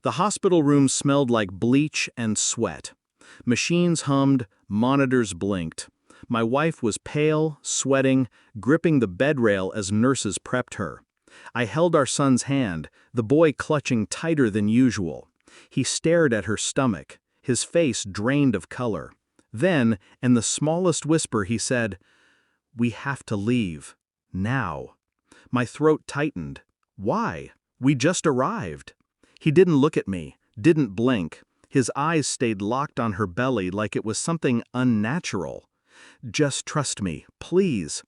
The hospital room smelled like bleach and sweat. Machines hummed, monitors blinked. My wife was pale, sweating, gripping the bed rail as nurses prepped her. I held our son's hand, the boy clutching tighter than usual. He stared at her stomach, his face drained of color. Then, in the smallest whisper, he said, "We have to leave. Now." My throat tightened. Why? We just arrived. He didn't look at me, didn't blink. His eyes stayed locked on her belly like it was something unnatural. "Just trust me, please."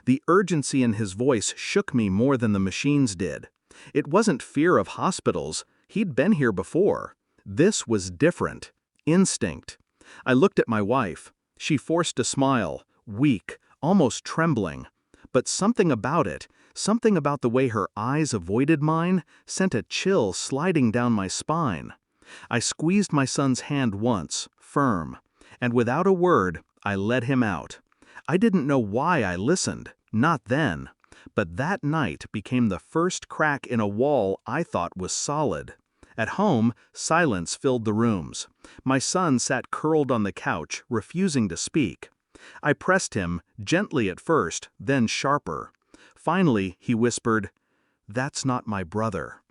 The urgency in his voice shook me more than the machines did. It wasn't fear of hospitals. He'd been here before. This was different. Instinct. I looked at my wife. She forced a smile, weak, almost trembling. But something about it, something about the way her eyes avoided mine, sent a chill sliding down my spine. I squeezed my son's hand once, firm, and without a word, I let him out. I didn't know why I listened, not then, but that night became the first crack in a wall I thought was solid. At home, silence filled the rooms. My son sat curled on the couch, refusing to speak. I pressed him, gently at first, then sharper. Finally, he whispered, "That's not my brother."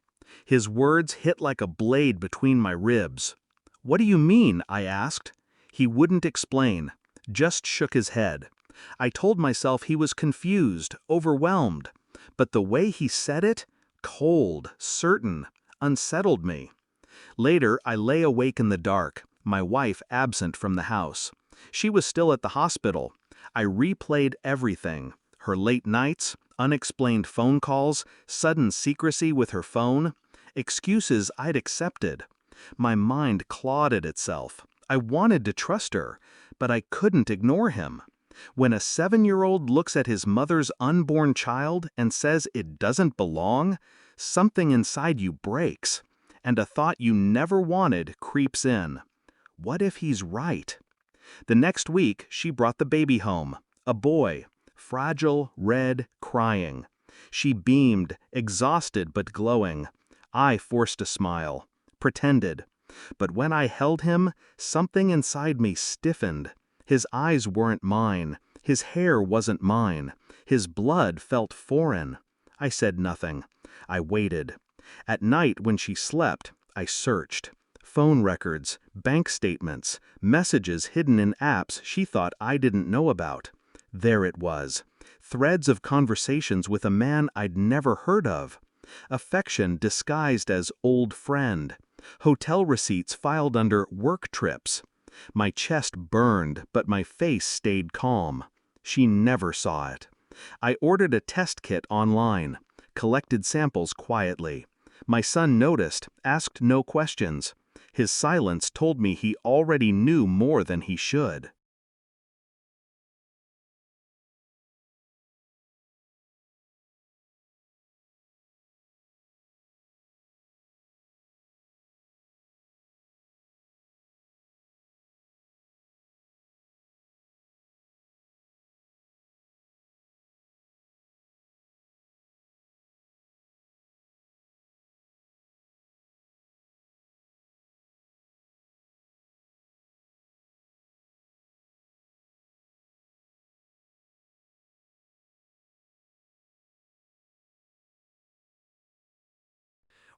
His words hit like a blade between my ribs. "What do you mean?" I asked. He wouldn't explain, just shook his head. I told myself he was confused, overwhelmed. But the way he said it, cold, certain, unsettled me. Later, I lay awake in the dark, my wife absent from the house. She was still at the hospital. I replayed everything. Her late nights, unexplained phone calls, sudden secrecy with her phone, excuses I'd accepted. My mind clawed at itself. I wanted to trust her, but I couldn't ignore him. When a 7-year-old looks at his mother's unborn child and says it doesn't belong, something inside you breaks, and a thought you never wanted creeps in. What if he's right? The next week, she brought the baby home, a boy, fragile, red, crying. She beamed, exhausted but glowing. I forced a smile, pretended. But when I held him, something inside me stiffened. His eyes weren't mine. His hair wasn't mine. His blood felt foreign. I said nothing. I waited. At night when she slept, I searched. Phone records, bank statements, messages hidden in apps she thought I didn't know about. There it was. Threads of conversations with a man I'd never heard of. Affection disguised as old friend. Hotel receipts filed under work trips. My chest burned, but my face stayed calm. She never saw it. I ordered a test kit online, collected samples quietly. My son noticed, asked no questions. His silence told me he already knew more than he should.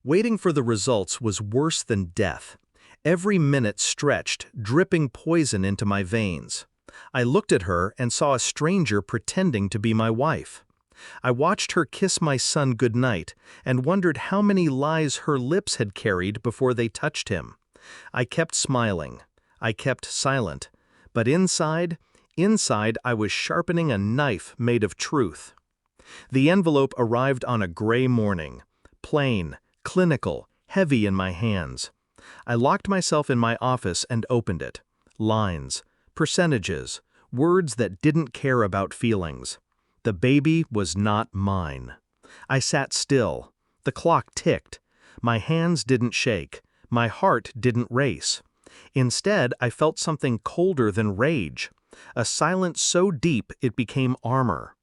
Waiting for the results was worse than death. Every minute stretched, dripping poison into my veins. I looked at her and saw a stranger pretending to be my wife. I watched her kiss my son goodnight and wondered how many lies her lips had carried before they touched him. I kept smiling. I kept silent. But inside I was sharpening a knife made of truth. The envelope arrived on a gray morning. Plain, clinical, heavy in my hands. I locked myself in my office and opened it. Lines, percentages, words that didn't care about feelings. The baby was not mine. I sat still. The clock ticked. My hands didn't shake. My heart didn't race. Instead, I felt something colder than rage. A silence so deep it became armor.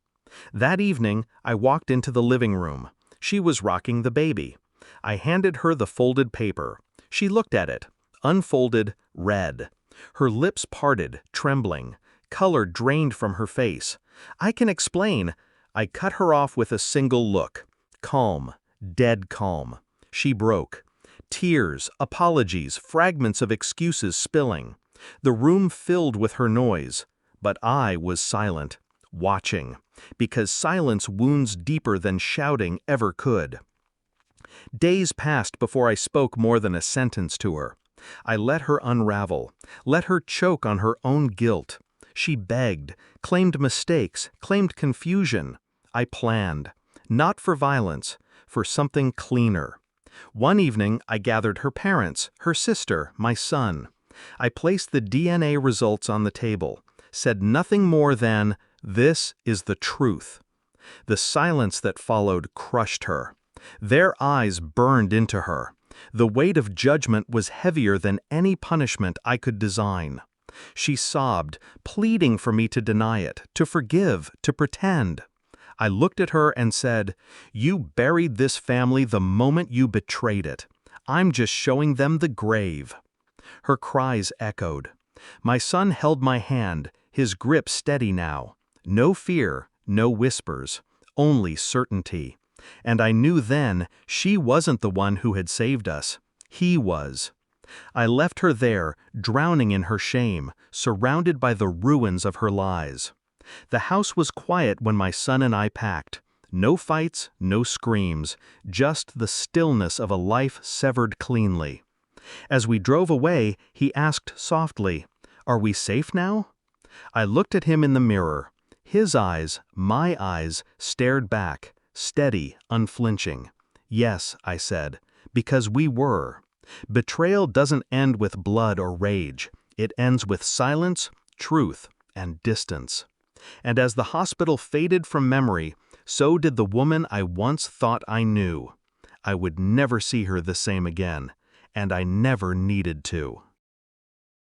That evening, I walked into the living room. She was rocking the baby. I handed her the folded paper. She looked at it, unfolded, read. Her lips parted, trembling. Color drained from her face. "I can explain." I cut her off with a single look. Calm, dead calm. She broke. Tears, apologies, fragments of excuses spilling. The room filled with her noise. But I was silent, watching, because silence wounds deeper than shouting ever could. Days passed before I spoke more than a sentence to her. I let her unravel, let her choke on her own guilt. She begged, claimed mistakes, claimed confusion. I planned, not for violence, for something cleaner. One evening, I gathered her parents, her sister, my son. I placed the DNA results on the table, said nothing more than, "This is the truth." The silence that followed crushed her. Their eyes burned into her. The weight of judgment was heavier than any punishment I could design. She sobbed, pleading for me to deny it, to forgive, to pretend. I looked at her and said, "You buried this family the moment you betrayed it. I'm just showing them the grave." Her cries echoed. My son held my hand, his grip steady now. No fear, no whispers, only certainty. And I knew then she wasn't the one who had saved us. He was. I left her there, drowning in her shame, surrounded by the ruins of her lies. The house was quiet when my son and I packed. No fights, no screams, just the stillness of a life severed cleanly. As we drove away, he asked softly, "Are we safe now?" I looked at him in the mirror. His eyes, my eyes, stared back, steady, unflinching. "Yes," I said, "because we were." Betrayal doesn't end with blood or rage. It ends with silence, truth, and distance. And as the hospital faded from memory, so did the woman I once thought I knew. I would never see her the same again, and I never needed to.